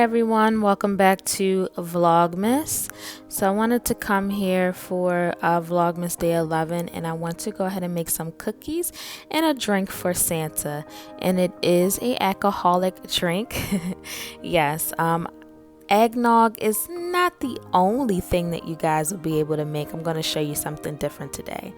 everyone, welcome back to Vlogmas. So I wanted to come here for Vlogmas Day 11, and I want to go ahead and make some cookies and a drink for Santa, and it is a alcoholic drink. Yes, eggnog is not the only thing that you guys will be able to make. I'm going to show you something different today.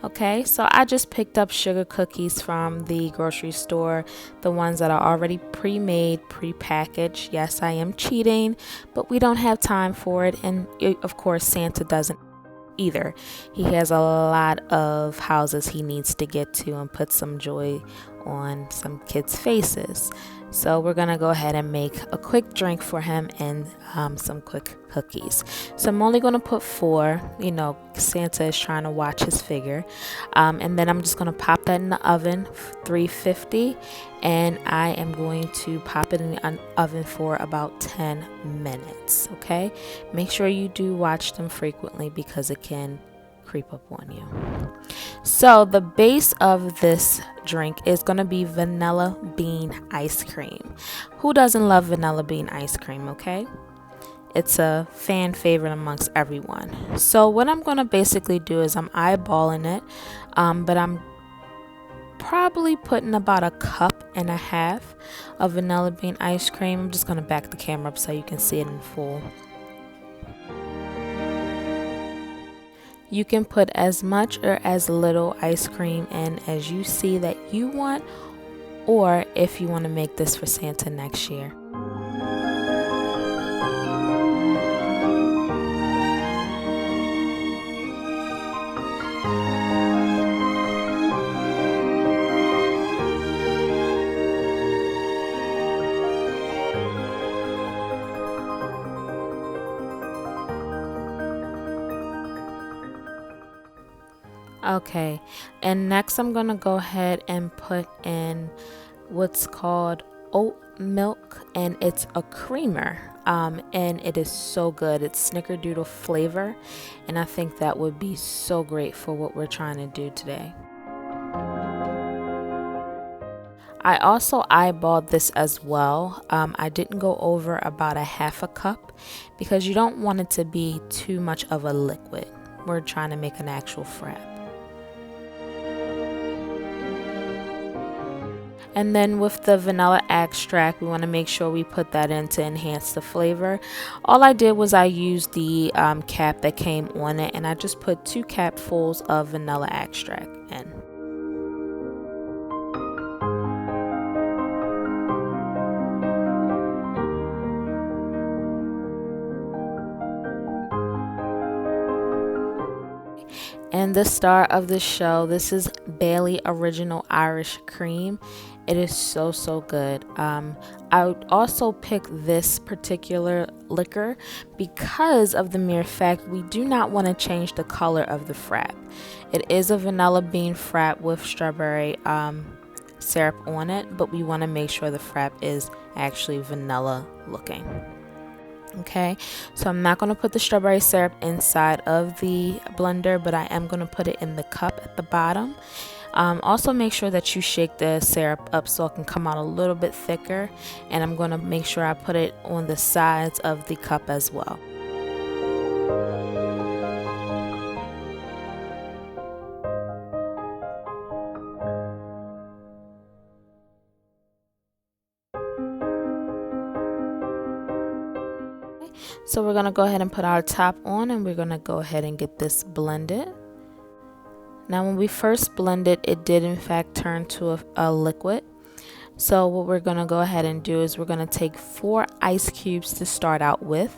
Okay, so I just picked up sugar cookies from the grocery store, the ones that are already pre-made, pre-packaged. Yes, I am cheating, but we don't have time for it, and of course Santa doesn't either. He has a lot of houses he needs to get to and put some joy on some kids' faces. So we're gonna go ahead and make a quick drink for him and some quick cookies. So I'm only gonna put 4. You know, Santa is trying to watch his figure, and then I'm just gonna pop that in the oven, 350, and I am going to pop it in the oven for about 10 minutes. Okay, make sure you do watch them frequently because it can creep up on you. So the base of this drink is going to be vanilla bean ice cream. Who doesn't love vanilla bean ice cream? Okay, it's a fan favorite amongst everyone. So what I'm going to basically do is I'm eyeballing it, but I'm probably putting about 1.5 cups of vanilla bean ice cream. I'm just going to back the camera up so you can see it in full. You can put as much or as little ice cream in as you see that you want, or if you want to make this for Santa next year. Okay, and next I'm gonna go ahead and put in what's called oat milk, and it's a creamer, and it is so good. It's snickerdoodle flavor, and I think that would be so great for what we're trying to do today. I also eyeballed this as well. I didn't go over about 1/2 cup because you don't want it to be too much of a liquid. We're trying to make an actual frap. And then with the vanilla extract, we want to make sure we put that in to enhance the flavor. All I did was I used the cap that came on it, and I just put 2 capfuls of vanilla extract in. And the star of the show, this is Bailey Original Irish Cream. It is so good. I would also pick this particular liquor because of the mere fact we do not want to change the color of the frap. It is a vanilla bean frap with strawberry syrup on it, but we want to make sure the frap is actually vanilla looking. Okay, so I'm not going to put the strawberry syrup inside of the blender, but I am going to put it in the cup at the bottom. Also make sure that you shake the syrup up so it can come out a little bit thicker, and I'm going to make sure I put it on the sides of the cup as well. So we're going to go ahead and put our top on, and we're going to go ahead and get this blended. Now when we first blended, it did in fact turn to a liquid. So what we're going to go ahead and do is we're going to take 4 ice cubes to start out with.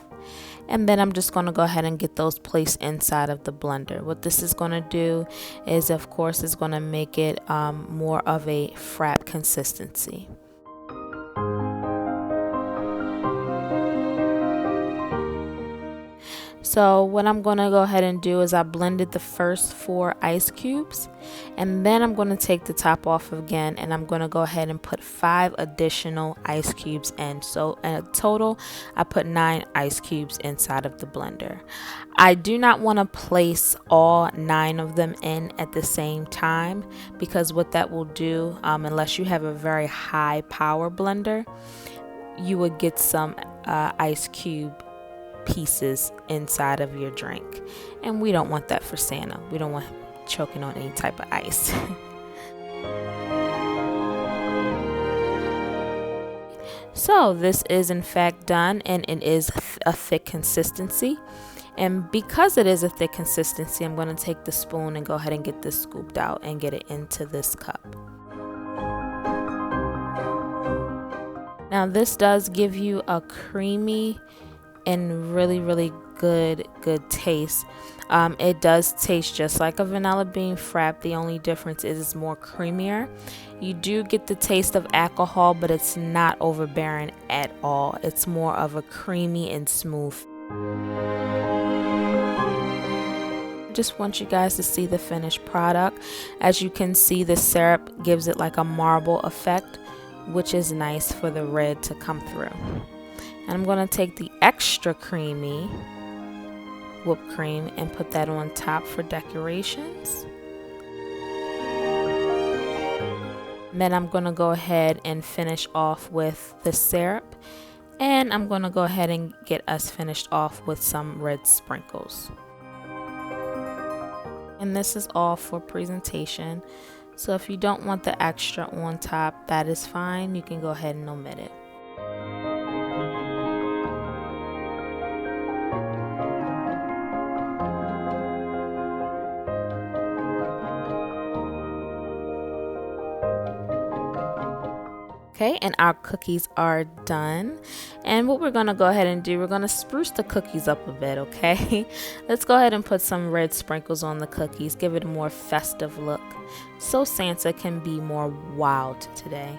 And then I'm just going to go ahead and get those placed inside of the blender. What this is going to do is, of course, it's going to make it more of a frap consistency. So what I'm going to go ahead and do is I blended the first 4 ice cubes, and then I'm going to take the top off again, and I'm going to go ahead and put 5 additional ice cubes in. So in a total, I put 9 ice cubes inside of the blender. I do not want to place all 9 of them in at the same time, because what that will do, unless you have a very high power blender, you would get some ice cube pieces inside of your drink, and we don't want that for Santa. We don't want him choking on any type of ice. So this is in fact done, and it is a thick consistency. And because it is a thick consistency, I'm going to take the spoon and go ahead and get this scooped out and get it into this cup. Now this does give you a creamy and really good taste. It does taste just like a vanilla bean frap. The only difference is it's more creamier. You do get the taste of alcohol, but it's not overbearing at all. It's more of a creamy and smooth. Just want you guys to see the finished product. As you can see, the syrup gives it like a marble effect, which is nice for the red to come through. And I'm going to take the extra creamy whipped cream and put that on top for decorations. Then I'm going to go ahead and finish off with the syrup, and I'm going to go ahead and get us finished off with some red sprinkles. And this is all for presentation, so if you don't want the extra on top, that is fine. You can go ahead and omit it. Okay, and our cookies are done. And what we're going to go ahead and do, we're going to spruce the cookies up a bit, okay? Let's go ahead and put some red sprinkles on the cookies, give it a more festive look, so Santa can be more wild today.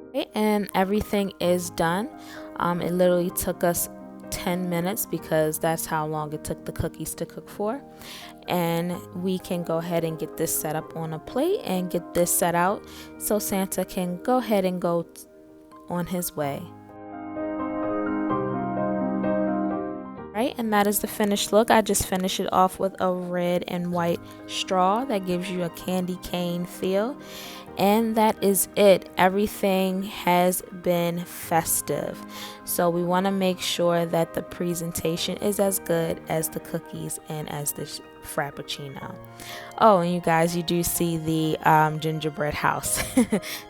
Okay, and everything is done. It literally took us 10 minutes because that's how long it took the cookies to cook for. And we can go ahead and get this set up on a plate and get this set out so Santa can go ahead and go on his way. Right, and that is the finished look. I just finished it off with a red and white straw that gives you a candy cane feel. And that is it. Everything has been festive. So we want to make sure that the presentation is as good as the cookies and as the frappuccino. Oh, and you guys, you do see the gingerbread house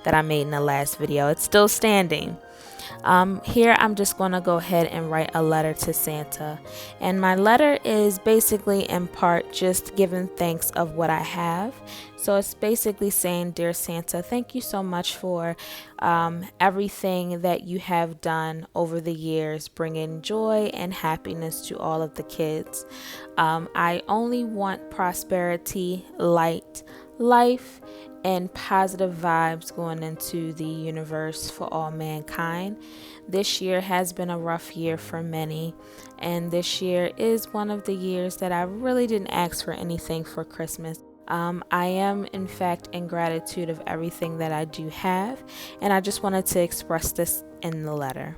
that I made in the last video. It's still standing. Here I'm just going to go ahead and write a letter to Santa, and my letter is basically in part just giving thanks of what I have. So it's basically saying, dear Santa, thank you so much for everything that you have done over the years, bringing joy and happiness to all of the kids. I only want prosperity, light, life, and positive vibes going into the universe for all mankind. This year has been a rough year for many, and this year is one of the years that I really didn't ask for anything for Christmas. I am in fact in gratitude of everything that I do have, and I just wanted to express this in the letter.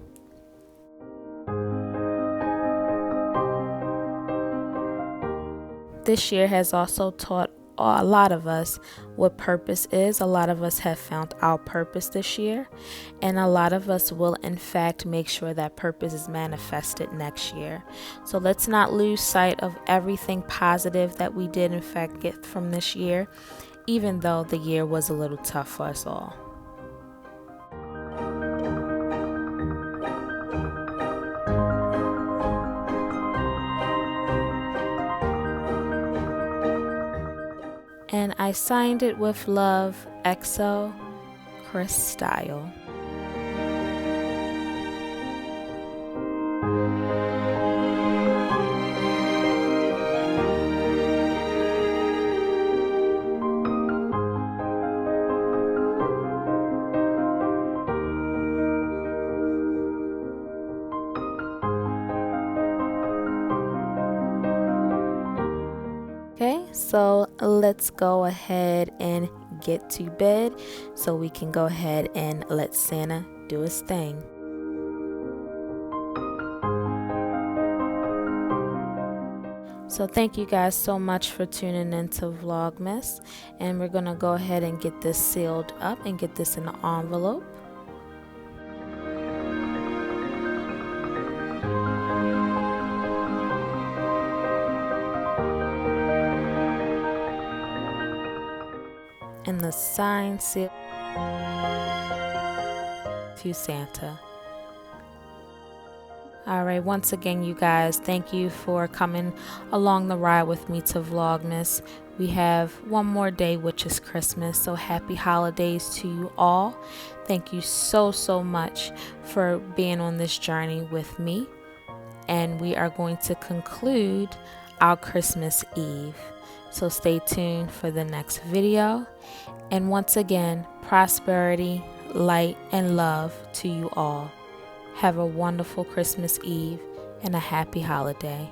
This year has also taught a lot of us what purpose is. A lot of us have found our purpose this year, and a lot of us will in fact make sure that purpose is manifested next year. So let's not lose sight of everything positive that we did in fact get from this year, even though the year was a little tough for us all. And I signed it with love, XO, Chris Style. Okay, so let's go ahead and get to bed so we can go ahead and let Santa do his thing. So thank you guys so much for tuning into Vlogmas, and we're gonna go ahead and get this sealed up and get this in an envelope. And the signed seal to Santa. Alright, once again you guys, thank you for coming along the ride with me to Vlogmas. We have one more day, which is Christmas, so happy holidays to you all. Thank you so much for being on this journey with me, and we are going to conclude our Christmas Eve. So stay tuned for the next video. And once again, prosperity, light, and love to you all. Have a wonderful Christmas Eve and a happy holiday.